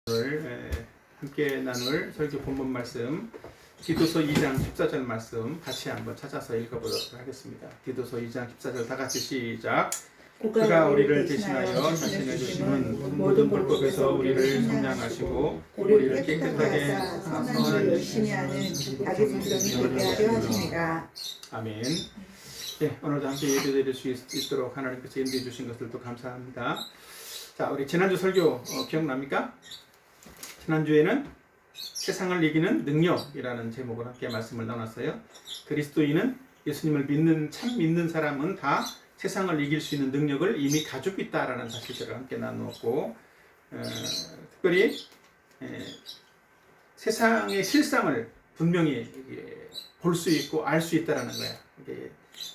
오늘 함께 나눌 설교 본문 말씀 디도서 2장 14절 말씀 같이 한번 찾아서 읽어보도록 하겠습니다. 디도서 2장 14절 다 같이 시작. 그가 우리를 대신하여 자신을 주심은 모든 불법에서 우리를 성량하시고 우리를 깨끗하게 선한 열심히 하는 자기 분명히 되게 하려 하십니다. 아멘. 네, 오늘도 함께 예배드릴 수 있도록 하나님께서 인도해 주신 것들도 감사합니다. 자, 우리 지난주 설교 기억납니까? 지난주에는 세상을 이기는 능력이라는 제목으로 함께 말씀을 나눴어요. 그리스도인은 예수님을 참 믿는 사람은 다 세상을 이길 수 있는 능력을 이미 가지고 있다라는 사실들을 함께 나누었고, 특별히 세상의 실상을 분명히 볼 수 있고 알 수 있다라는 거야.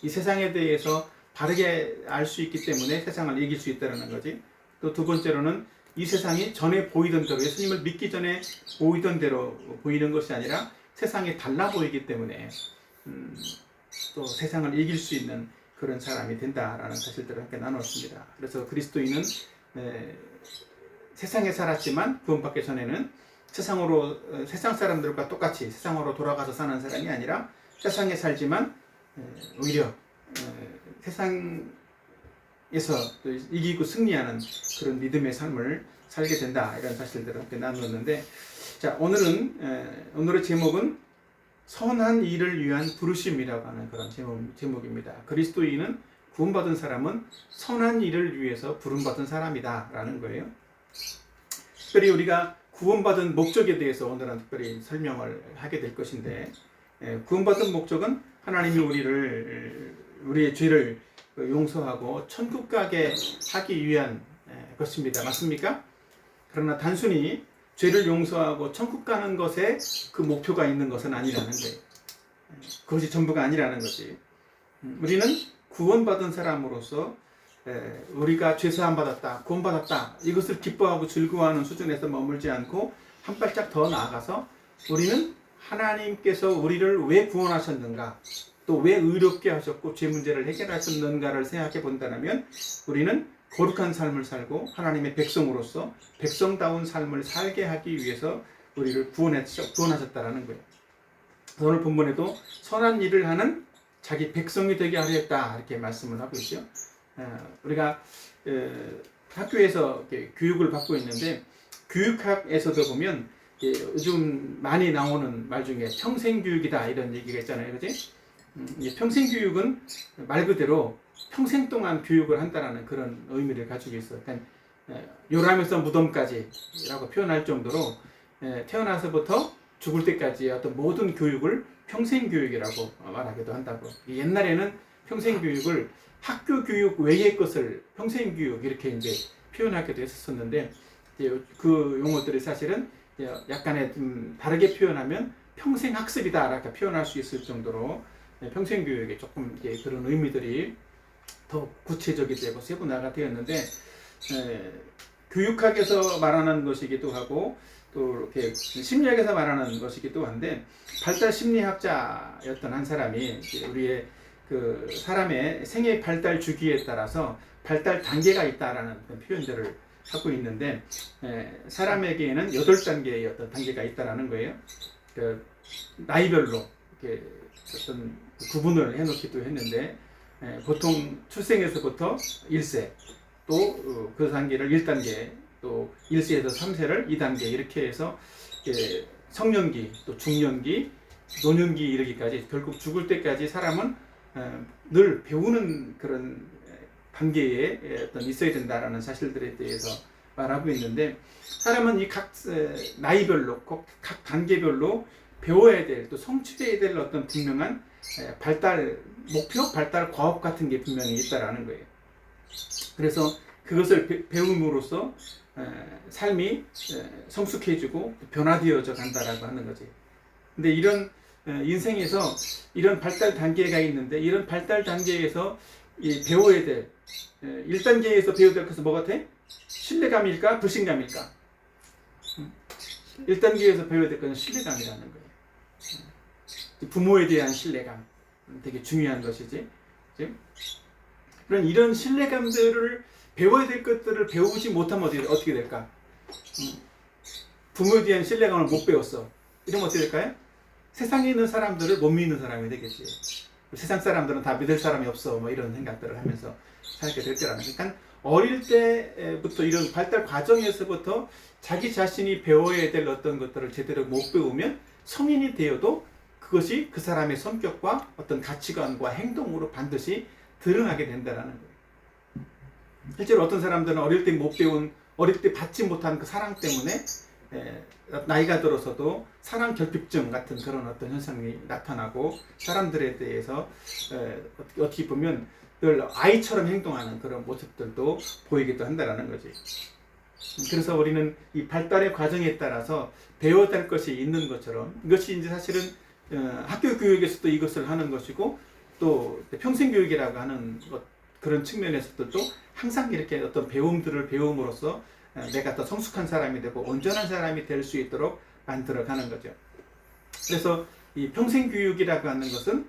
이 세상에 대해서 바르게 알 수 있기 때문에 세상을 이길 수 있다라는 거지. 또 두 번째로는 이 세상이 전에 보이던 대로, 예수님을 믿기 전에 보이던 대로 보이는 것이 아니라 세상이 달라 보이기 때문에 또 세상을 이길 수 있는 그런 사람이 된다라는 사실들을 함께 나눴습니다. 그래서 그리스도인은 세상에 살았지만 구원받기 전에는 세상 사람들과 똑같이 세상으로 돌아가서 사는 사람이 아니라 세상에 살지만 오히려 세상에서 또 이기고 승리하는 그런 믿음의 삶을 살게 된다, 이런 사실들을 함께 나누었는데, 자, 오늘의 제목은 선한 일을 위한 부르심이라고 하는 그런 제목입니다. 그리스도인은 구원받은 사람은 선한 일을 위해서 부름받은 사람이다 라는 거예요. 특별히 우리가 구원받은 목적에 대해서 오늘은 특별히 설명을 하게 될 것인데, 구원받은 목적은 하나님이 우리의 죄를 용서하고 천국 가게 하기 위한 것입니다. 맞습니까? 그러나 단순히 죄를 용서하고 천국 가는 것에 그 목표가 있는 것은 아니라는 거예요. 그것이 전부가 아니라는 거지. 우리는 구원받은 사람으로서 우리가 죄사함 받았다, 구원받았다, 이것을 기뻐하고 즐거워하는 수준에서 머물지 않고 한 발짝 더 나아가서 우리는 하나님께서 우리를 왜 구원하셨는가, 또 왜 의롭게 하셨고 죄 문제를 해결하셨는가를 생각해 본다면 우리는 거룩한 삶을 살고 하나님의 백성으로서 백성다운 삶을 살게 하기 위해서 우리를 구원하셨다라는 거예요. 오늘 본문에도 선한 일을 하는 자기 백성이 되게 하려 했다, 이렇게 말씀을 하고 있죠. 우리가 학교에서 교육을 받고 있는데, 교육학에서도 보면 요즘 많이 나오는 말 중에 평생교육이다, 이런 얘기가 있잖아요. 그치? 평생교육은 말 그대로 평생 동안 교육을 한다는 그런 의미를 가지고 있어요. 그러니까 요람에서 무덤까지라고 표현할 정도로 태어나서부터 죽을 때까지의 어떤 모든 교육을 평생교육이라고 말하기도 한다고. 옛날에는 평생교육을 학교 교육 외의 것을 평생교육 이렇게 이제 표현하기도 했었는데, 그 용어들이 사실은 약간의 좀 다르게 표현하면 평생학습이다라고 표현할 수 있을 정도로 평생교육에 조금 그런 의미들이 더 구체적이 되고 세분화가 되었는데, 교육학에서 말하는 것이기도 하고 또 이렇게 심리학에서 말하는 것이기도 한데, 발달 심리학자였던 한 사람이 우리의 그 사람의 생애 발달 주기에 따라서 발달 단계가 있다라는 표현들을 하고 있는데, 사람에게는 8단계의 어떤 단계가 있다라는 거예요. 그 나이별로 이렇게 어떤 구분을 해놓기도 했는데, 보통 출생에서부터 1세, 또 그 단계를 1단계, 또 1세에서 3세를 2단계 이렇게 해서 성년기, 또 중년기, 노년기 이르기까지 결국 죽을 때까지 사람은 늘 배우는 그런 단계에 어떤 있어야 된다라는 사실들에 대해서 말하고 있는데, 사람은 이 각 나이별로, 각 단계별로 배워야 될, 또 성취해야 될 어떤 분명한 발달 목표, 발달 과업 같은 게 분명히 있다라는 거예요. 그래서 그것을 배움으로써 삶이 성숙해지고 변화되어져 간다라고 하는 거지. 근데 이런 인생에서 이런 발달 단계가 있는데, 이런 발달 단계에서 배워야 될 1단계에서 배워야 될 것은 뭐 같아? 신뢰감일까? 불신감일까? 1단계에서 배워야 될 것은 신뢰감이라는 거예요. 부모에 대한 신뢰감 되게 중요한 것이지. 그런 이런 신뢰감들을 배워야 될 것들을 배우지 못하면 어떻게 될까? 부모에 대한 신뢰감을 못 배웠어. 이러면 어떻게 될까요? 세상에 있는 사람들을 못 믿는 사람이 되겠지. 세상 사람들은 다 믿을 사람이 없어. 뭐 이런 생각들을 하면서 살게 될 거라는. 그러니까 어릴 때부터 이런 발달 과정에서부터 자기 자신이 배워야 될 어떤 것들을 제대로 못 배우면 성인이 되어도 그것이 그 사람의 성격과 어떤 가치관과 행동으로 반드시 드러나게 된다는 거예요. 실제로 어떤 사람들은 어릴 때 못 배운, 어릴 때 받지 못한 그 사랑 때문에 나이가 들어서도 사랑 결핍증 같은 그런 어떤 현상이 나타나고 사람들에 대해서 어떻게 보면 늘 아이처럼 행동하는 그런 모습들도 보이기도 한다는 거지. 그래서 우리는 이 발달의 과정에 따라서 배워야 될 것이 있는 것처럼 이것이 이제 사실은 학교 교육에서도 이것을 하는 것이고 또 평생 교육이라고 하는 그런 측면에서도 또 항상 이렇게 어떤 배움들을 배움으로써 내가 더 성숙한 사람이 되고 온전한 사람이 될 수 있도록 만들어가는 거죠. 그래서 이 평생 교육이라고 하는 것은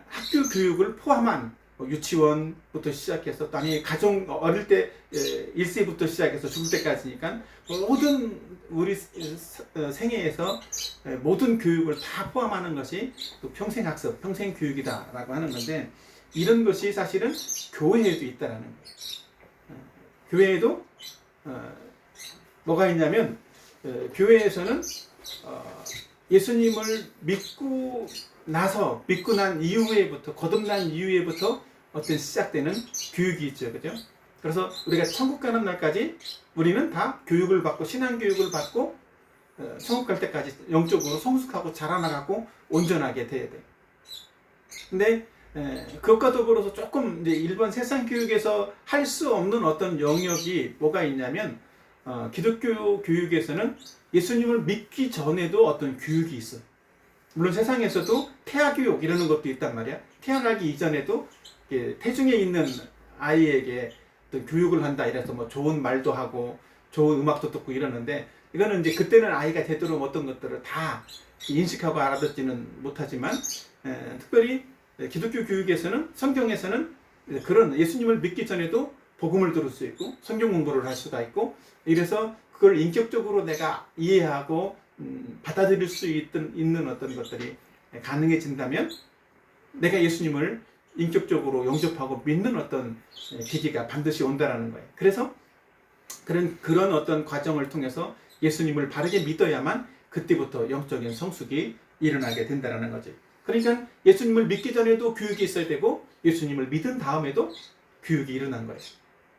학교 교육을 포함한 유치원부터 시작해서 또 아니 가정 어릴 때 1세부터 시작해서 죽을 때까지니까 모든 우리 생애에서 모든 교육을 다 포함하는 것이 또 평생학습, 평생교육이다라고 하는 건데 이런 것이 사실은 교회에도 있다라는 거예요. 교회에도 뭐가 있냐면 교회에서는 예수님을 믿고 난 이후에부터 거듭난 이후에부터 어떤 시작되는 교육이 있죠, 그죠? 그래서 우리가 천국 가는 날까지 우리는 다 교육을 받고 신앙 교육을 받고 천국 갈 때까지 영적으로 성숙하고 자라나가고 온전하게 돼야 돼. 근데 그것과 더불어서 조금 이제 일반 세상 교육에서 할 수 없는 어떤 영역이 뭐가 있냐면 기독교 교육에서는 예수님을 믿기 전에도 어떤 교육이 있어. 물론 세상에서도 태아 교육 이라는 것도 있단 말이야. 태어나기 이전에도 태중에 있는 아이에게 어떤 교육을 한다 이래서 뭐 좋은 말도 하고 좋은 음악도 듣고 이러는데 이거는 이제 그때는 아이가 되도록 어떤 것들을 다 인식하고 알아듣지는 못하지만 특별히 기독교 교육에서는 성경에서는 그런 예수님을 믿기 전에도 복음을 들을 수 있고 성경 공부를 할 수가 있고 이래서 그걸 인격적으로 내가 이해하고 받아들일 수 있는 어떤 것들이 가능해진다면 내가 예수님을 인격적으로 영접하고 믿는 어떤 계기가 반드시 온다라는 거예요. 그래서 그런 어떤 과정을 통해서 예수님을 바르게 믿어야만 그때부터 영적인 성숙이 일어나게 된다는 거지. 그러니까 예수님을 믿기 전에도 교육이 있어야 되고 예수님을 믿은 다음에도 교육이 일어난 거예요.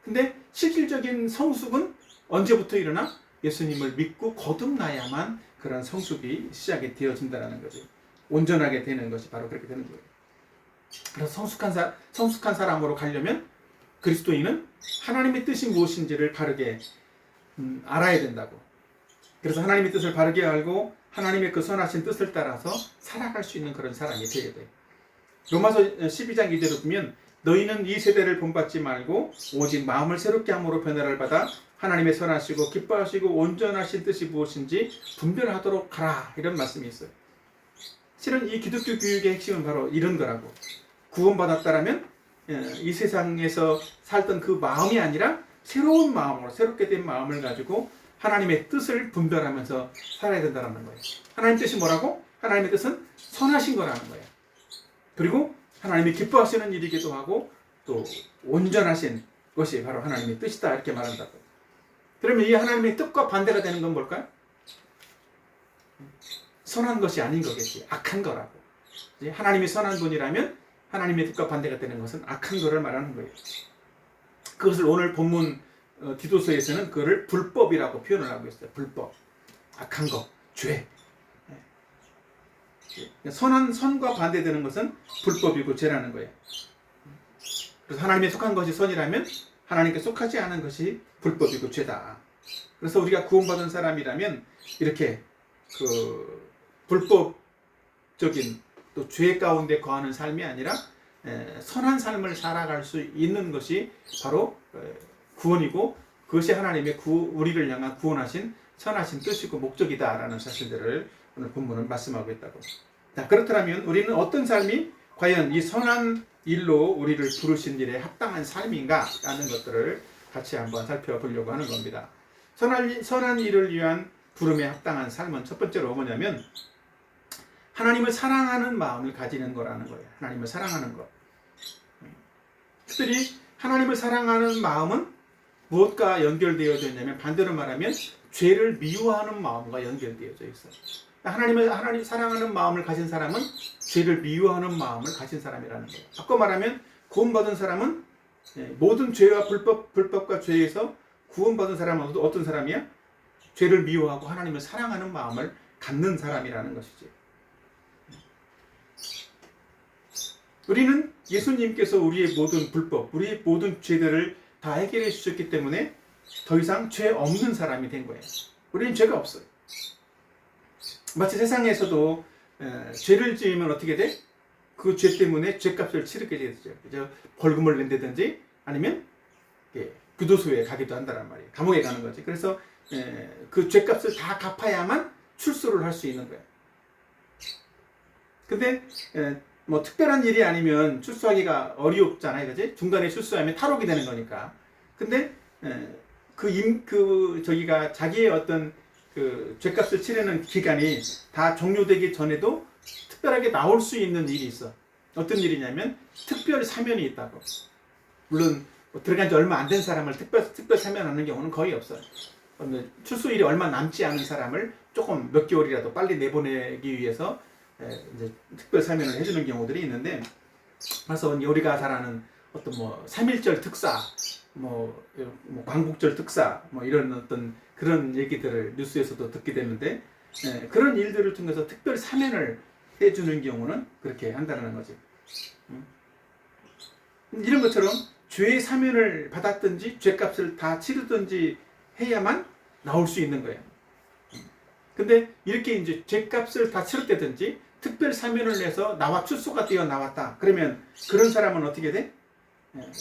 근데 실질적인 성숙은 언제부터 일어나? 예수님을 믿고 거듭나야만 그런 성숙이 시작이 되어진다는 거지. 온전하게 되는 것이 바로 그렇게 되는 거예요. 그래서 성숙한 사람으로 가려면 그리스도인은 하나님의 뜻이 무엇인지를 바르게 알아야 된다고. 그래서 하나님의 뜻을 바르게 알고 하나님의 그 선하신 뜻을 따라서 살아갈 수 있는 그런 사람이 되게 돼. 로마서 12장 2절을 보면 너희는 이 세대를 본받지 말고 오직 마음을 새롭게 함으로 변화를 받아 하나님의 선하시고 기뻐하시고 온전하신 뜻이 무엇인지 분별하도록 하라 이런 말씀이 있어요. 실은 이 기독교 교육의 핵심은 바로 이런 거라고. 구원받았다라면 이 세상에서 살던 그 마음이 아니라 새로운 마음으로 새롭게 된 마음을 가지고 하나님의 뜻을 분별하면서 살아야 된다는 거예요. 하나님 뜻이 뭐라고? 하나님의 뜻은 선하신 거라는 거예요. 그리고 하나님이 기뻐하시는 일이기도 하고 또 온전하신 것이 바로 하나님의 뜻이다 이렇게 말한다고. 그러면 이 하나님의 뜻과 반대가 되는 건 뭘까요? 선한 것이 아닌 거겠지. 악한 거라고. 하나님이 선한 분이라면 하나님의 뜻과 반대가 되는 것은 악한 거를 말하는 거예요. 그것을 오늘 본문 디도서에서는 그거를 불법이라고 표현을 하고 있어요. 불법, 악한 것, 죄. 선과 반대되는 것은 불법이고 죄라는 거예요. 그래서 하나님에 속한 것이 선이라면 하나님께 속하지 않은 것이 불법이고 죄다. 그래서 우리가 구원받은 사람이라면 이렇게 그 불법적인 또 죄 가운데 거하는 삶이 아니라 선한 삶을 살아갈 수 있는 것이 바로 구원이고 그것이 하나님의 우리를 향한 구원하신 선하신 뜻이고 목적이다라는 사실들을 오늘 본문은 말씀하고 있다고. 자, 그렇다면 우리는 어떤 삶이 과연 이 선한 일로 우리를 부르신 일에 합당한 삶인가 라는 것들을 같이 한번 살펴보려고 하는 겁니다. 선한 일을 위한 부름에 합당한 삶은 첫 번째로 뭐냐면 하나님을 사랑하는 마음을 가지는 거라는 거예요. 하나님을 사랑하는 것. 특별히 하나님을 사랑하는 마음은 무엇과 연결되어져 있냐면 반대로 말하면 죄를 미워하는 마음과 연결되어져 있어요. 하나님 사랑하는 마음을 가진 사람은 죄를 미워하는 마음을 가진 사람이라는 거예요. 바꿔 말하면 구원받은 사람은 모든 죄와 불법과 죄에서 구원받은 사람은 어떤 사람이야? 죄를 미워하고 하나님을 사랑하는 마음을 갖는 사람이라는 것이지. 우리는 예수님께서 우리의 모든 불법, 우리의 모든 죄들을 다 해결해 주셨기 때문에 더 이상 죄 없는 사람이 된 거예요. 우리는 죄가 없어요. 마치 세상에서도 죄를 지으면 어떻게 돼? 그 죄 때문에 죄값을 치르게 되죠. 그죠? 벌금을 낸다든지 아니면 교도소에 가기도 한다란 말이에요. 감옥에 가는 거지. 그래서 그 죄값을 다 갚아야만 출소를 할 수 있는 거예요. 근데 뭐 특별한 일이 아니면 출소하기가 어렵잖아요, 그지? 중간에 출소하면 탈옥이 되는 거니까. 근데 저기가 자기의 어떤 그 죄값을 치르는 기간이 다 종료되기 전에도 특별하게 나올 수 있는 일이 있어. 어떤 일이냐면 특별 사면이 있다고. 물론 뭐 들어간 지 얼마 안 된 사람을 특별 사면하는 경우는 거의 없어요. 출소일이 얼마 남지 않은 사람을 조금 몇 개월이라도 빨리 내보내기 위해서 이제 특별 사면을 해주는 경우들이 있는데, 그래서 우리가 잘 아는 어떤 뭐 3.1절 특사, 뭐 광복절 특사, 뭐 이런 어떤 그런 얘기들을 뉴스에서도 듣게 되는데, 그런 일들을 통해서 특별 사면을 해주는 경우는 그렇게 한다는 거지. 이런 것처럼 죄의 사면을 받았든지 죄값을 다 치르든지 해야만 나올 수 있는 거예요. 근데 이렇게 이제 죄값을 다 치렀다든지 특별 사면을 내서 나와 출소가 되어 나왔다. 그러면 그런 사람은 어떻게 돼?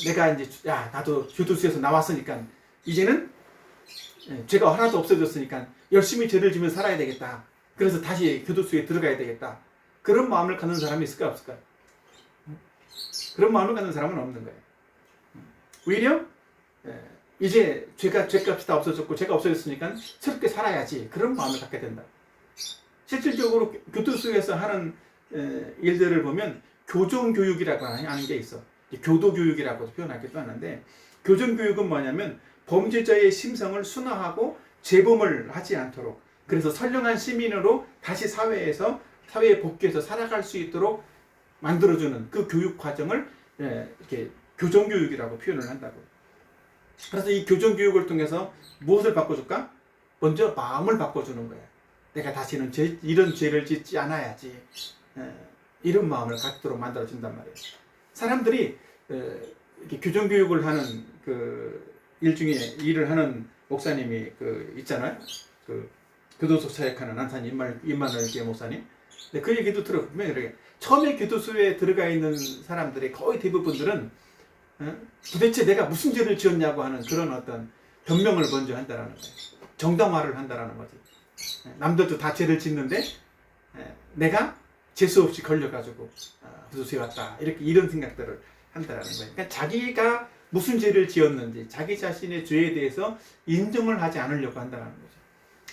내가 이제 나도 교도소에서 나왔으니까 이제는 죄가 하나도 없어졌으니까 열심히 죄를 지면 살아야 되겠다. 그래서 다시 교도소에 들어가야 되겠다. 그런 마음을 갖는 사람이 있을까 없을까? 그런 마음을 갖는 사람은 없는 거예요. 오히려 이제 죄값이 다 없어졌고 죄가 없어졌으니까 새롭게 살아야지. 그런 마음을 갖게 된다. 실질적으로 교도소에서 하는 일들을 보면 교정교육이라고 하는 게 있어. 교도교육이라고 표현하기도 하는데, 교정교육은 뭐냐면 범죄자의 심성을 순화하고 재범을 하지 않도록, 그래서 선량한 시민으로 다시 사회에 복귀해서 살아갈 수 있도록 만들어주는 그 교육 과정을 이렇게 교정교육이라고 표현을 한다고. 그래서 이 교정교육을 통해서 무엇을 바꿔줄까? 먼저 마음을 바꿔주는 거야. 내가 다시는 이런 죄를 짓지 않아야지. 이런 마음을 갖도록 만들어준단 말이에요. 사람들이 이렇게 교정교육을 하는 그 일 중에 일을 하는 목사님이 있잖아요. 교도소 사역하는 안산 임마누엘 교회 목사님. 근데 그 얘기도 들어보면 이렇게 처음에 교도소에 들어가 있는 사람들의 거의 대부분들은 도대체 내가 무슨 죄를 지었냐고 하는 그런 어떤 변명을 먼저 한다라는 거예요. 정당화를 한다라는 거지. 남들도 다 죄를 짓는데 내가 재수 없이 걸려가지고 교도소에 왔다. 이런 생각들을 한다라는 거예요. 그러니까 자기가 무슨 죄를 지었는지 자기 자신의 죄에 대해서 인정을 하지 않으려고 한다는 거죠.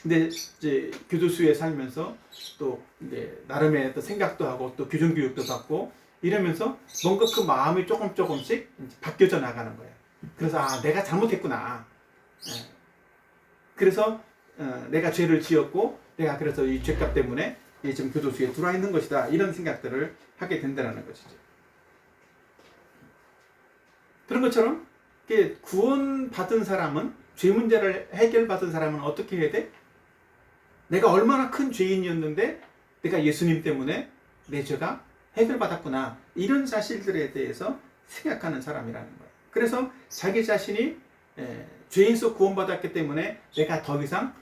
근데 이제 교도소에 살면서 또 이제 나름의 또 생각도 하고 또 교정 교육도 받고 이러면서 뭔가 그 마음이 조금씩 바뀌어져 나가는 거예요. 그래서 내가 잘못했구나. 그래서 내가 죄를 지었고 내가 그래서 이 죄값 때문에 지금 교도소에 들어와 있는 것이다. 이런 생각들을 하게 된다는 것이죠. 그런 것처럼 구원받은 사람은, 죄 문제를 해결받은 사람은 어떻게 해야 돼? 내가 얼마나 큰 죄인이었는데 내가 예수님 때문에 내 죄가 해결받았구나. 이런 사실들에 대해서 생각하는 사람이라는 거예요. 그래서 자기 자신이 죄인서 구원받았기 때문에 내가 더 이상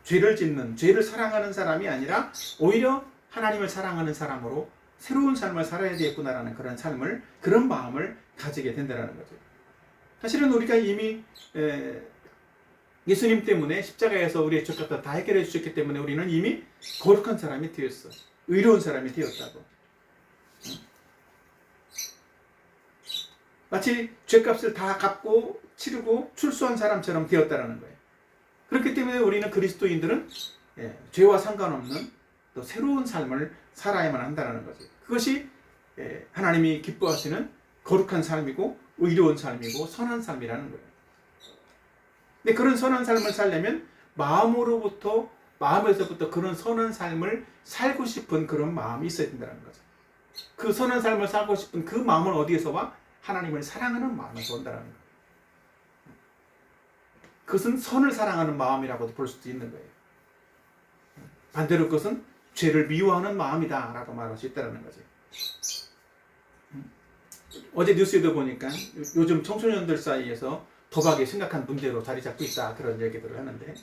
죄를 짓는, 죄를 사랑하는 사람이 아니라 오히려 하나님을 사랑하는 사람으로 새로운 삶을 살아야 되겠구나라는 그런 마음을 가지게 된다는 거죠. 사실은 우리가 이미 예수님 때문에 십자가에서 우리의 죄값을 다 해결해 주셨기 때문에 우리는 이미 거룩한 사람이 되었어. 의로운 사람이 되었다고. 마치 죄값을 다 갚고 치르고 출소한 사람처럼 되었다는 거예요. 그렇기 때문에 우리는 그리스도인들은 죄와 상관없는 또 새로운 삶을 살아야만 한다는 거지. 그것이 하나님이 기뻐하시는 거룩한 삶이고 의로운 삶이고 선한 삶이라는 거예요. 근데 그런 선한 삶을 살려면 마음에서부터 그런 선한 삶을 살고 싶은 그런 마음이 있어야 된다는 거죠. 그 선한 삶을 살고 싶은 그 마음은 어디에서 와? 하나님을 사랑하는 마음에서 온다는 거예요. 그것은 선을 사랑하는 마음이라고도 볼 수도 있는 거예요. 반대로 그것은 죄를 미워하는 마음이다 라고 말할 수 있다는 거죠. 어제 뉴스에도 보니까 요즘 청소년들 사이에서 도박이 심각한 문제로 자리 잡고 있다 그런 얘기들을 하는데,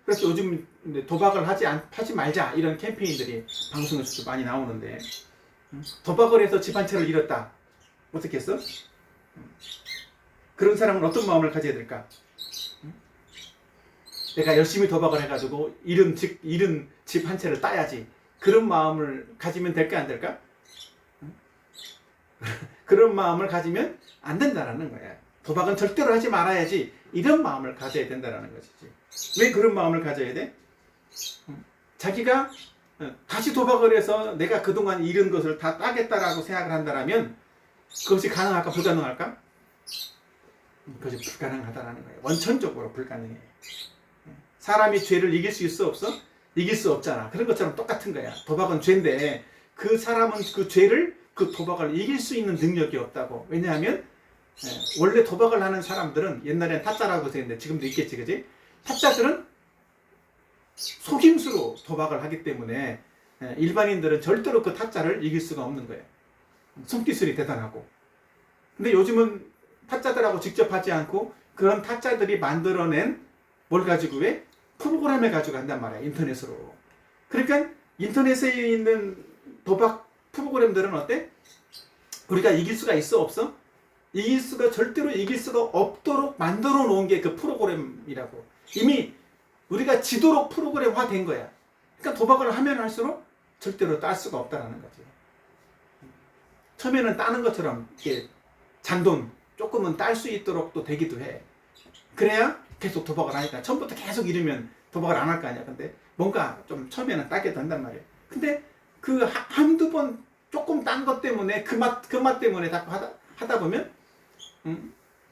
그래서 요즘 도박을 하지 말자 이런 캠페인들이 방송에서도 많이 나오는데, 도박을 해서 집 한 채를 잃었다. 어떻게 했어? 그런 사람은 어떤 마음을 가져야 될까? 내가 열심히 도박을 해가지고 잃은 집 한 채를 따야지. 그런 마음을 가지면 될까 안 될까? 그런 마음을 가지면 안 된다라는 거야. 도박은 절대로 하지 말아야지. 이런 마음을 가져야 된다라는 것이지. 왜 그런 마음을 가져야 돼? 자기가 다시 도박을 해서 내가 그동안 잃은 것을 다 따겠다라고 생각을 한다면 그것이 가능할까 불가능할까? 그것이 불가능하다라는 거예요. 원천적으로 불가능해. 사람이 죄를 이길 수 있어 없어? 이길 수 없잖아. 그런 것처럼 똑같은 거야. 도박은 죄인데 그 사람은 그 죄를 그 도박을 이길 수 있는 능력이 없다고. 왜냐하면 원래 도박을 하는 사람들은 옛날엔 타짜라고 했는데 지금도 있겠지, 그지? 타짜들은 속임수로 도박을 하기 때문에 일반인들은 절대로 그 타짜를 이길 수가 없는 거예요. 손기술이 대단하고. 근데 요즘은 타짜들하고 직접 하지 않고 그런 타짜들이 만들어낸 뭘 가지고 왜? 프로그램을 가지고 한단 말이야. 인터넷으로. 그러니까 인터넷에 있는 도박 프로그램들은 어때? 우리가 이길 수가 있어 없어? 절대로 이길 수가 없도록 만들어 놓은 게 그 프로그램이라고. 이미 우리가 지도록 프로그램화 된 거야. 그러니까 도박을 하면 할수록 절대로 딸 수가 없다라는 거지. 처음에는 따는 것처럼 이렇게 잔돈 조금은 딸 수 있도록 또 되기도 해. 그래야 계속 도박을 하니까. 처음부터 계속 잃으면 도박을 안 할 거 아니야. 근데 뭔가 좀 처음에는 따게 된단 말이야. 근데 그 한두 번 조금 딴 것 때문에 그 맛 때문에 자꾸 하다 보면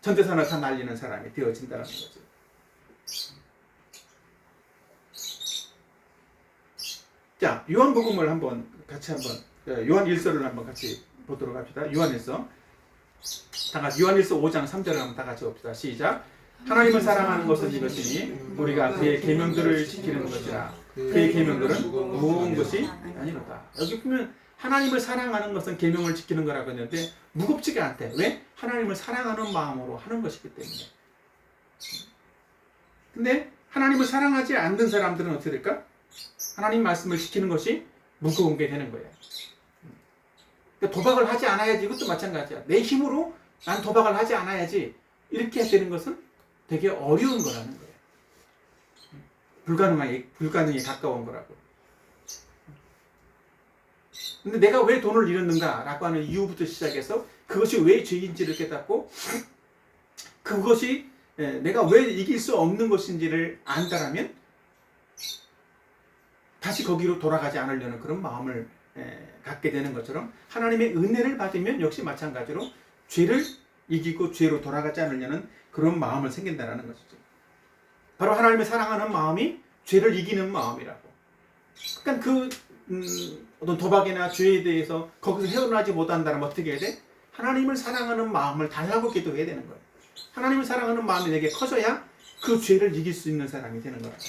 전재산을 다 날리는 사람이 되어진다는 거죠. 자, 요한복음을 같이 요한 1서를 한번 같이 보도록 합시다. 요한일서. 다 같이 요한일서 5장 3절을 한번 다 같이 봅시다. 시작. 하나님을 사랑하는 것은 이것이니 우리가 그의 계명들을 지키는 것이라. 그의 계명들은 무거운 것이 아니로다. 여기 보면 하나님을 사랑하는 것은 계명을 지키는 거라고 했는데 무겁지가 않대. 왜? 하나님을 사랑하는 마음으로 하는 것이기 때문에. 근데 하나님을 사랑하지 않는 사람들은 어떻게 될까? 하나님 말씀을 지키는 것이 무거운 게 되는 거예요. 그러니까 도박을 하지 않아야지. 이것도 마찬가지야. 내 힘으로 난 도박을 하지 않아야지. 이렇게 되는 것은 되게 어려운 거라는 거예요. 불가능에 가까운 거라고. 근데 내가 왜 돈을 잃었는가? 라고 하는 이유부터 시작해서 그것이 왜 죄인지를 깨닫고 그것이 내가 왜 이길 수 없는 것인지를 안다라면 다시 거기로 돌아가지 않으려는 그런 마음을 갖게 되는 것처럼 하나님의 은혜를 받으면 역시 마찬가지로 죄를 이기고 죄로 돌아가지 않으려는 그런 마음을 생긴다는 것이죠. 바로 하나님을 사랑하는 마음이 죄를 이기는 마음이라고. 그러니까 어떤 도박이나 죄에 대해서 거기서 헤어나지 못한다면 어떻게 해야 돼? 하나님을 사랑하는 마음을 달라고 기도해야 되는 거예요. 하나님을 사랑하는 마음이 내게 커져야 그 죄를 이길 수 있는 사람이 되는 거라고.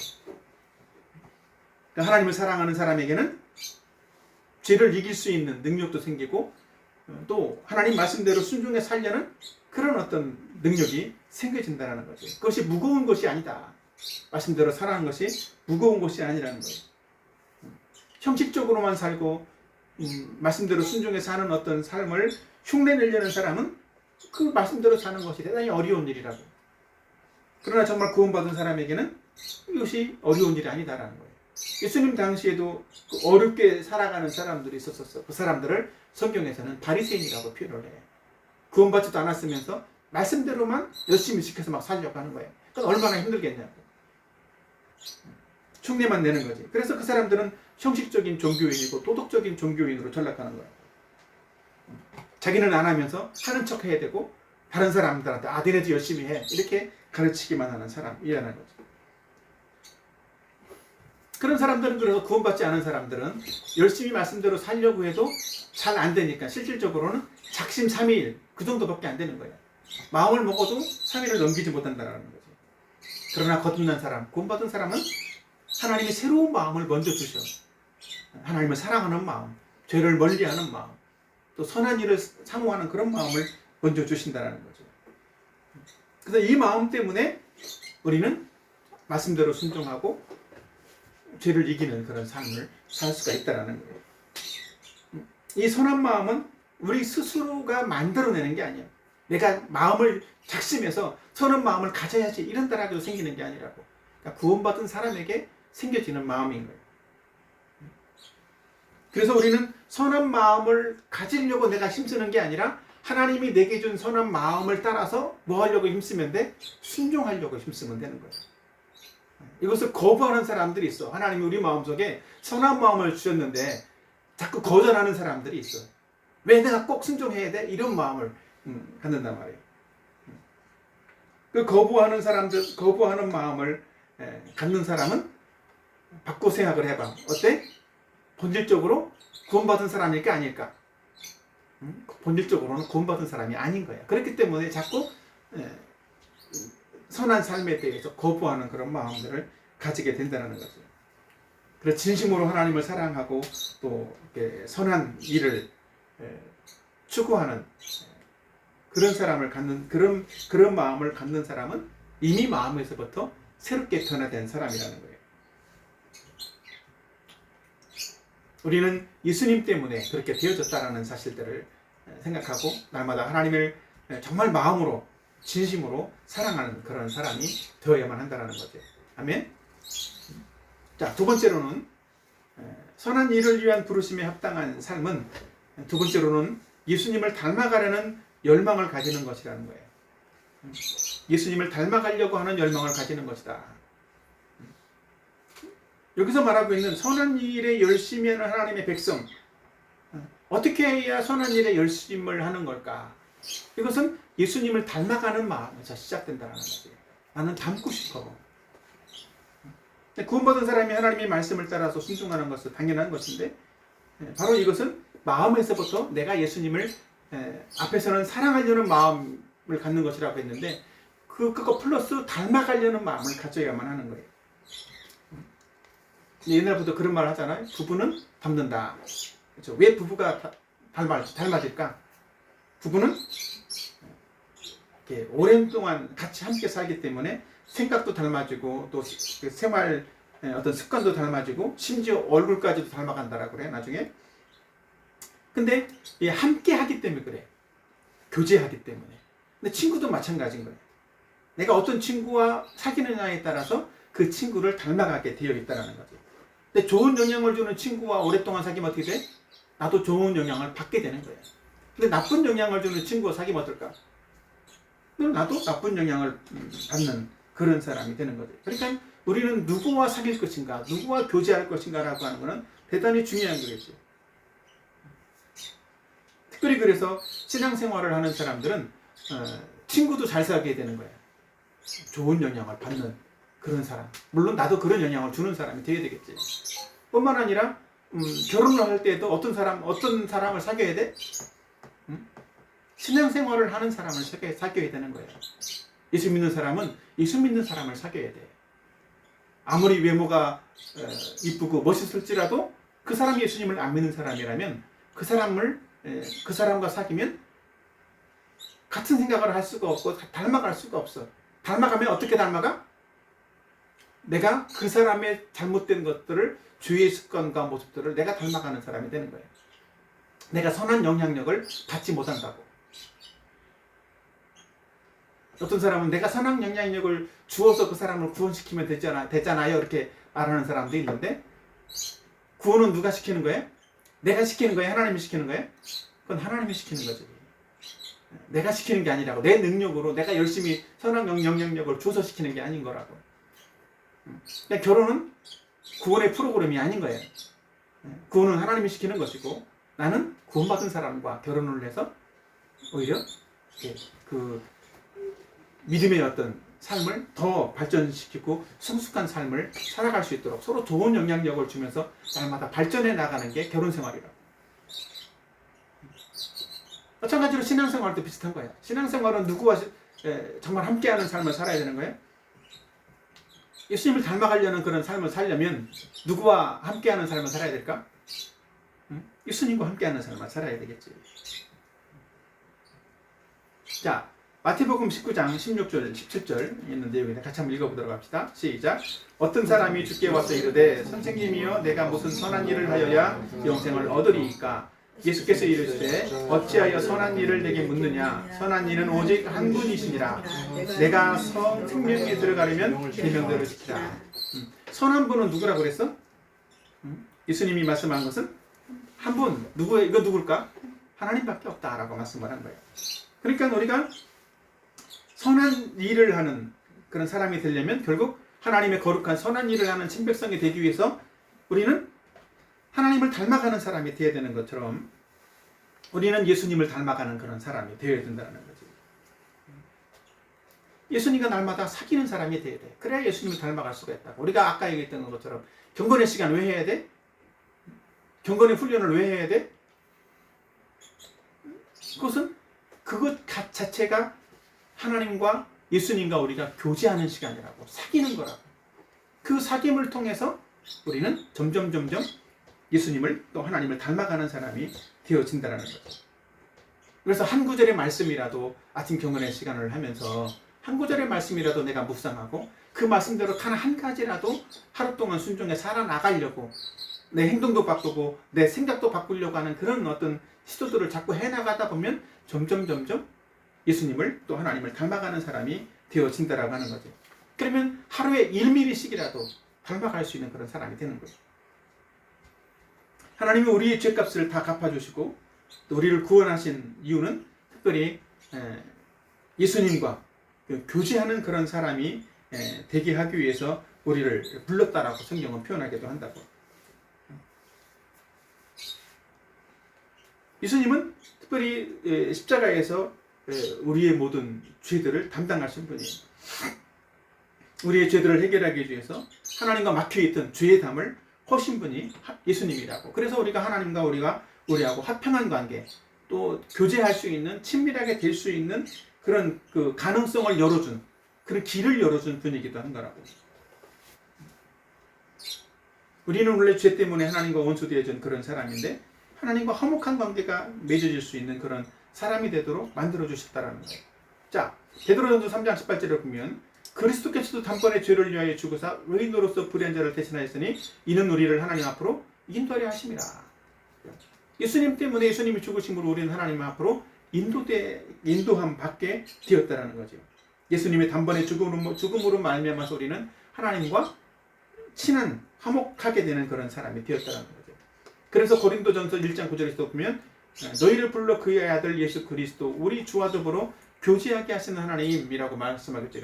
그러니까 하나님을 사랑하는 사람에게는 죄를 이길 수 있는 능력도 생기고 또 하나님 말씀대로 순종해 살려는 그런 어떤 능력이 생겨진다는 거죠. 그것이 무거운 것이 아니다. 말씀대로 살아가는 것이 무거운 것이 아니라는 거예요. 형식적으로만 살고 말씀대로 순종해 사는 어떤 삶을 흉내내려는 사람은 그 말씀대로 사는 것이 대단히 어려운 일이라고. 그러나 정말 구원받은 사람에게는 이것이 어려운 일이 아니다라는 거예요. 예수님 당시에도 어렵게 살아가는 사람들이 있었어. 그 사람들을 성경에서는 바리새인이라고 표현을 해. 구원받지도 않았으면서 말씀대로만 열심히 지켜서 막 살려고 하는 거예요. 그건 얼마나 힘들겠냐고. 흉내만 내는 거지. 그래서 그 사람들은 형식적인 종교인이고 도덕적인 종교인으로 전락하는 거예요. 자기는 안 하면서 하는 척 해야 되고 다른 사람들한테 너네도 열심히 해 이렇게 가르치기만 하는 사람이라는 거죠. 그런 사람들은, 그래서 구원받지 않은 사람들은 열심히 말씀대로 살려고 해도 잘 안 되니까 실질적으로는 작심 삼일 그 정도밖에 안 되는 거예요. 마음을 먹어도 3일을 넘기지 못한다는 거지. 그러나 거듭난 사람, 구원받은 사람은 하나님이 새로운 마음을 먼저 주셔. 하나님을 사랑하는 마음, 죄를 멀리하는 마음, 또 선한 일을 사모하는 그런 마음을 먼저 주신다는 거죠. 그래서 이 마음 때문에 우리는 말씀대로 순종하고 죄를 이기는 그런 삶을 살 수가 있다는 거예요. 이 선한 마음은 우리 스스로가 만들어내는 게 아니에요. 내가 마음을 작심해서 선한 마음을 가져야지 이런다라고 생기는 게 아니라고. 그러니까 구원받은 사람에게 생겨지는 마음인 거예요. 그래서 우리는 선한 마음을 가지려고 내가 힘쓰는 게 아니라 하나님이 내게 준 선한 마음을 따라서 뭐 하려고 힘쓰면 돼? 순종하려고 힘쓰면 되는 거예요. 이것을 거부하는 사람들이 있어. 하나님이 우리 마음속에 선한 마음을 주셨는데 자꾸 거절하는 사람들이 있어. 왜 내가 꼭 순종해야 돼? 이런 마음을 갖는단 말이에요. 그 거부하는 사람들, 거부하는 마음을 갖는 사람은 바꿔 생각을 해봐. 어때? 본질적으로 구원받은 사람일까 아닐까? 본질적으로는 구원받은 사람이 아닌 거야. 그렇기 때문에 자꾸 선한 삶에 대해서 거부하는 그런 마음들을 가지게 된다는 거죠. 그래서 진심으로 하나님을 사랑하고 또 선한 일을 추구하는 그런 사람을 갖는 그런 마음을 갖는 사람은 이미 마음에서부터 새롭게 변화된 사람이라는 거예요. 우리는 예수님 때문에 그렇게 되어졌다라는 사실들을 생각하고 날마다 하나님을 정말 마음으로 진심으로 사랑하는 그런 사람이 되어야만 한다는 거죠. 아멘. 자, 두 번째로는 선한 일을 위한 부르심에 합당한 삶은, 두 번째로는 예수님을 닮아가려는 열망을 가지는 것이라는 거예요. 예수님을 닮아가려고 하는 열망을 가지는 것이다. 여기서 말하고 있는 선한 일에 열심히 하는 하나님의 백성, 어떻게 해야 선한 일에 열심을 하는 걸까? 이것은 예수님을 닮아가는 마음에서 시작된다는 거지. 나는 닮고 싶어. 구원받은 사람이 하나님의 말씀을 따라서 순종하는 것은 당연한 것인데, 바로 이것은 마음에서부터 내가 예수님을 앞에서는 사랑하려는 마음을 갖는 것이라고 했는데, 그거 플러스 닮아가려는 마음을 가져야만 하는 거예요. 옛날부터 그런 말을 하잖아요. 부부는 닮는다. 그렇죠? 왜 부부가 닮아질까? 부부는 이렇게 오랜 동안 같이 함께 살기 때문에 생각도 닮아지고 또 생활 어떤 습관도 닮아지고 심지어 얼굴까지도 닮아간다라고 그래 나중에. 근데 함께 하기 때문에 그래. 교제하기 때문에. 근데 친구도 마찬가지인 거예요. 내가 어떤 친구와 사귀느냐에 따라서 그 친구를 닮아가게 되어 있다는 거죠. 근데 좋은 영향을 주는 친구와 오랫동안 사귀면 어떻게 돼? 나도 좋은 영향을 받게 되는 거예요. 근데 나쁜 영향을 주는 친구와 사귀면 어떨까? 나도 나쁜 영향을 받는 그런 사람이 되는 거죠. 그러니까 우리는 누구와 사귈 것인가, 누구와 교제할 것인가라고 하는 것은 대단히 중요한 거겠죠. 특별히 그래서 신앙생활을 하는 사람들은 친구도 잘 사귀어야 되는 거예요. 좋은 영향을 받는 그런 사람. 물론 나도 그런 영향을 주는 사람이 되어야 되겠지. 뿐만 아니라 결혼을 할 때도 어떤 사람을 사귀어야 돼? 신앙생활을 하는 사람을 사귀어야 되는 거예요. 예수 믿는 사람은 예수 믿는 사람을 사귀어야 돼. 아무리 외모가 이쁘고 멋있을지라도 그 사람이 예수님을 안 믿는 사람이라면 그 사람과 사귀면 같은 생각을 할 수가 없고 닮아갈 수가 없어. 닮아가면 어떻게 닮아가? 내가 그 사람의 잘못된 것들을, 주의 습관과 모습들을 내가 닮아가는 사람이 되는 거예요. 내가 선한 영향력을 받지 못한다고. 어떤 사람은 내가 선한 영향력을 주어서 그 사람을 구원시키면 되잖아요. 이렇게 말하는 사람도 있는데, 구원은 누가 시키는 거예요? 내가 시키는 거예요? 하나님이 시키는 거예요? 그건 하나님이 시키는 거죠. 내가 시키는 게 아니라고. 내 능력으로 내가 열심히 선한 영향력을 줘서 시키는 게 아닌 거라고. 그냥 결혼은 구원의 프로그램이 아닌 거예요. 구원은 하나님이 시키는 것이고 나는 구원받은 사람과 결혼을 해서 오히려 그 믿음의 어떤 삶을 더 발전시키고 성숙한 삶을 살아갈 수 있도록 서로 좋은 영향력을 주면서 날마다 발전해 나가는 게 결혼 생활이라고. 마찬가지로 신앙생활도 비슷한 거예요. 신앙생활은 누구와 정말 함께하는 삶을 살아야 되는 거예요. 예수님을 닮아가려는 그런 삶을 살려면 누구와 함께하는 삶을 살아야 될까? 예수님과 함께하는 삶을 살아야 되겠지. 자, 마태복음 19장 16절 17절 있는 내용인데 같이 한번 읽어보도록 합시다. 시작. 어떤 사람이 주께 와서 이르되 선생님이여 내가 무슨 선한 일을 하여야 영생을 얻으리이까? 예수께서 이르시되 어찌하여 선한 일을 내게 묻느냐? 선한 일은 오직 한 분이시니라. 내가 생명에 들어가려면 계명대로 지키라. 선한 분은 누구라고 그랬어? 예수님이 말씀한 것은 한 분. 이거 누굴까? 하나님밖에 없다라고 말씀을 한 거예요. 그러니까 우리가 선한 일을 하는 그런 사람이 되려면 결국 하나님의 거룩한 선한 일을 하는 친백성이 되기 위해서 우리는 하나님을 닮아가는 사람이 되어야 되는 것처럼 우리는 예수님을 닮아가는 그런 사람이 되어야 된다는 거지. 예수님과 날마다 사귀는 사람이 되어야 돼. 그래야 예수님을 닮아갈 수가 있다고. 우리가 아까 얘기했던 것처럼 경건의 시간 왜 해야 돼? 경건의 훈련을 왜 해야 돼? 그것은 그것 자체가 하나님과 예수님과 우리가 교제하는 시간이라고. 사귀는 거라고. 그 사귐을 통해서 우리는 점점 예수님을 또 하나님을 닮아가는 사람이 되어진다는 거죠. 그래서 한 구절의 말씀이라도 아침 경건의 시간을 하면서 한 구절의 말씀이라도 내가 묵상하고 그 말씀대로 단 한 가지라도 하루 동안 순종해 살아나가려고 내 행동도 바꾸고 내 생각도 바꾸려고 하는 그런 어떤 시도들을 자꾸 해나가다 보면 점점 예수님을 또 하나님을 닮아가는 사람이 되어진다라고 하는 거죠. 그러면 하루에 1mm씩이라도 닮아갈 수 있는 그런 사람이 되는 거예요. 하나님이 우리의 죄값을 다 갚아주시고 또 우리를 구원하신 이유는 특별히 예수님과 교제하는 그런 사람이 되게 하기 위해서 우리를 불렀다라고 성경은 표현하기도 한다고. 예수님은 특별히 십자가에서 우리의 모든 죄들을 담당하신 분이에요. 우리의 죄들을 해결하기 위해서 하나님과 막혀있던 죄의 담을 허신 분이 예수님이라고. 그래서 우리가 하나님과 우리하고 화평한 관계, 또 교제할 수 있는, 친밀하게 될 수 있는 그런 그 가능성을 열어준, 그런 길을 열어준 분이기도 한 거라고. 우리는 원래 죄 때문에 하나님과 원수되어진 그런 사람인데 하나님과 화목한 관계가 맺어질 수 있는 그런 사람이 되도록 만들어주셨다라는 거예요. 자, 베드로전서 3장 18절을 보면 그리스도께서도 단번에 죄를 위하여 죽으사 의인으로서 불의한 자를 대신하였으니 이는 우리를 하나님 앞으로 인도하려 하심이라. 예수님 때문에 예수님이 죽으심으로 우리는 하나님 앞으로 인도함 받게 되었다라는 거죠. 예수님의 단번에 죽음으로 말미암아서 우리는 하나님과 친한 화목하게 되는 그런 사람이 되었다라는 거죠. 그래서 고린도전서 1장 9절에서 보면 너희를 불러 그의 아들 예수 그리스도 우리 주와 더불어 교제하게 하시는 하나님이라고 말씀하겠죠.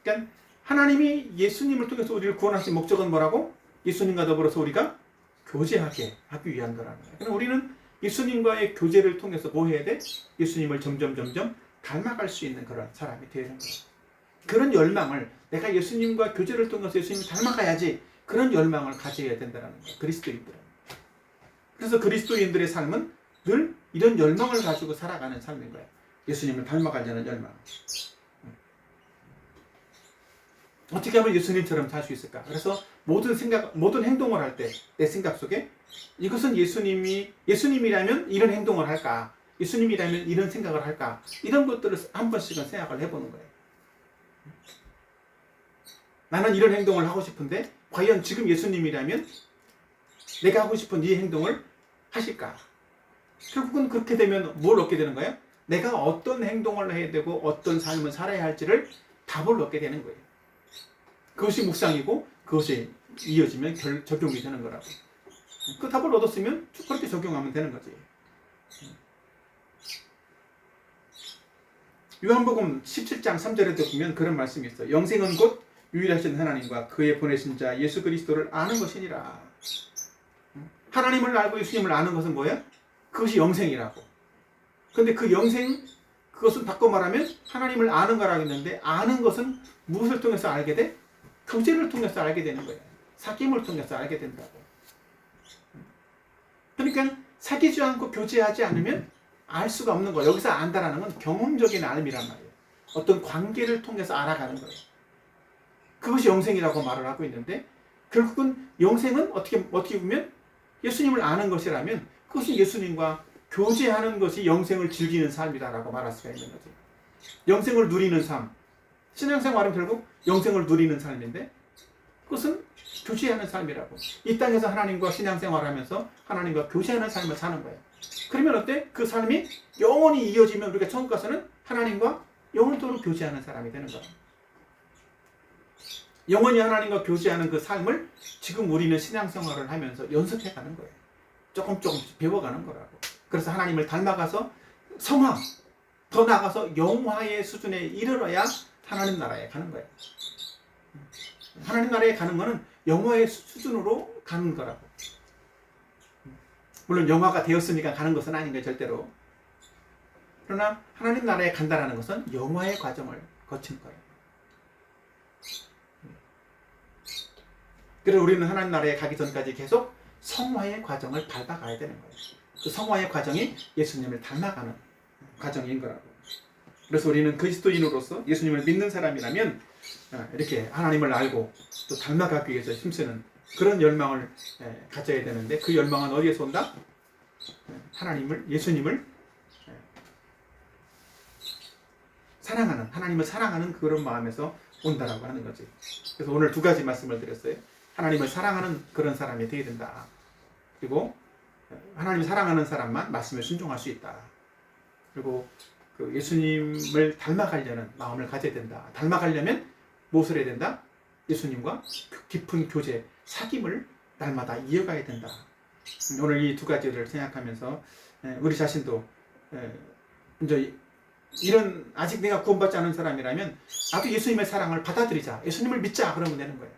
그러니까 하나님이 예수님을 통해서 우리를 구원하신 목적은 뭐라고? 예수님과 더불어서 우리가 교제하게 하기 위한 거라는 거예요. 그럼 우리는 예수님과의 교제를 통해서 뭐 해야 돼? 예수님을 점점 닮아갈 수 있는 그런 사람이 되는 거예요. 그런 열망을 내가 예수님과 교제를 통해서 예수님을 닮아가야지, 그런 열망을 가져야 된다는 거예요. 그리스도인들은. 그래서 그리스도인들의 삶은 늘 이런 열망을 가지고 살아가는 삶인 거예요. 예수님을 닮아가려는 열망. 어떻게 하면 예수님처럼 살 수 있을까? 그래서 모든 행동을 할 때 내 생각 속에 이것은 예수님이라면 이런 행동을 할까? 예수님이라면 이런 생각을 할까? 이런 것들을 한 번씩은 생각을 해보는 거예요. 나는 이런 행동을 하고 싶은데 과연 지금 예수님이라면 내가 하고 싶은 이 행동을 하실까? 결국은 그렇게 되면 뭘 얻게 되는 거예요? 내가 어떤 행동을 해야 되고 어떤 삶을 살아야 할지를 답을 얻게 되는 거예요. 그것이 묵상이고 그것이 이어지면 적용이 되는 거라고. 그 답을 얻었으면 그렇게 적용하면 되는 거지. 요한복음 17장 3절에도 보면 그런 말씀이 있어요. 영생은 곧 유일하신 하나님과 그의 보내신 자 예수 그리스도를 아는 것이니라. 하나님을 알고 예수님을 아는 것은 뭐예요? 그것이 영생이라고. 근데 그 영생, 그것은 바꿔 말하면 하나님을 아는 거라고 했는데, 아는 것은 무엇을 통해서 알게 돼? 교제를 통해서 알게 되는 거예요. 사귐을 통해서 알게 된다고. 그러니까 사귀지 않고 교제하지 않으면 알 수가 없는 거예요. 여기서 안다라는 건 경험적인 알미란 말이에요. 어떤 관계를 통해서 알아가는 거예요. 그것이 영생이라고 말을 하고 있는데, 결국은 영생은 어떻게 보면 예수님을 아는 것이라면 그것이 예수님과 교제하는 것이 영생을 즐기는 삶이다라고 말할 수가 있는 거죠. 영생을 누리는 삶, 신앙생활은 결국 영생을 누리는 삶인데, 그것은 교제하는 삶이라고. 이 땅에서 하나님과 신앙생활하면서 하나님과 교제하는 삶을 사는 거예요. 그러면 어때? 그 삶이 영원히 이어지면 우리가 천국 가서는 하나님과 영원토록 교제하는 사람이 되는 거예요. 영원히 하나님과 교제하는 그 삶을 지금 우리는 신앙생활을 하면서 연습해가는 거예요. 조금씩 배워가는 거라고. 그래서 하나님을 닮아가서 성화, 더 나아가서 영화의 수준에 이르러야 하나님 나라에 가는 거예요. 하나님 나라에 가는 거는 영화의 수준으로 가는 거라고. 물론 영화가 되었으니까 가는 것은 아닌 거예요, 절대로. 그러나 하나님 나라에 간다는 것은 영화의 과정을 거친 거예요. 그래서 우리는 하나님 나라에 가기 전까지 계속 성화의 과정을 밟아가야 되는 거예요. 그 성화의 과정이 예수님을 닮아가는 과정인 거라고. 그래서 우리는 그리스도인으로서 예수님을 믿는 사람이라면 이렇게 하나님을 알고 또 닮아가기 위해서 힘쓰는 그런 열망을 가져야 되는데, 그 열망은 어디에서 온다? 예수님을 사랑하는, 하나님을 사랑하는 그런 마음에서 온다라고 하는 거지. 그래서 오늘 두 가지 말씀을 드렸어요. 하나님을 사랑하는 그런 사람이 되어야 된다. 그리고 하나님을 사랑하는 사람만 말씀에 순종할 수 있다. 그리고 그 예수님을 닮아가려는 마음을 가져야 된다. 닮아가려면 무엇을 해야 된다? 예수님과 깊은 교제, 사귐을 날마다 이어가야 된다. 오늘 이 두 가지를 생각하면서 우리 자신도 이제 이런, 아직 내가 구원받지 않은 사람이라면 나도 예수님의 사랑을 받아들이자, 예수님을 믿자, 그러면 되는 거예요.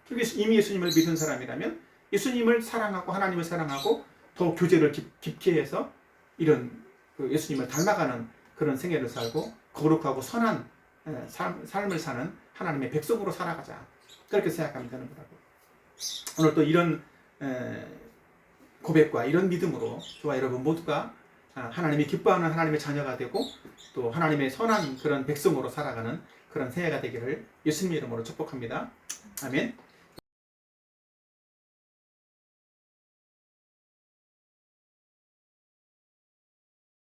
그리고 이미 예수님을 믿은 사람이라면 예수님을 사랑하고 하나님을 사랑하고 더 교제를 깊게 해서 이런 그 예수님을 닮아가는 그런 생애를 살고 거룩하고 선한 삶을 사는 하나님의 백성으로 살아가자, 그렇게 생각하면 되는 거라고. 오늘 또 이런 고백과 이런 믿음으로 저와 여러분 모두가 하나님이 기뻐하는 하나님의 자녀가 되고 또 하나님의 선한 그런 백성으로 살아가는 그런 새해가 되기를 예수님 이름으로 축복합니다. 아멘.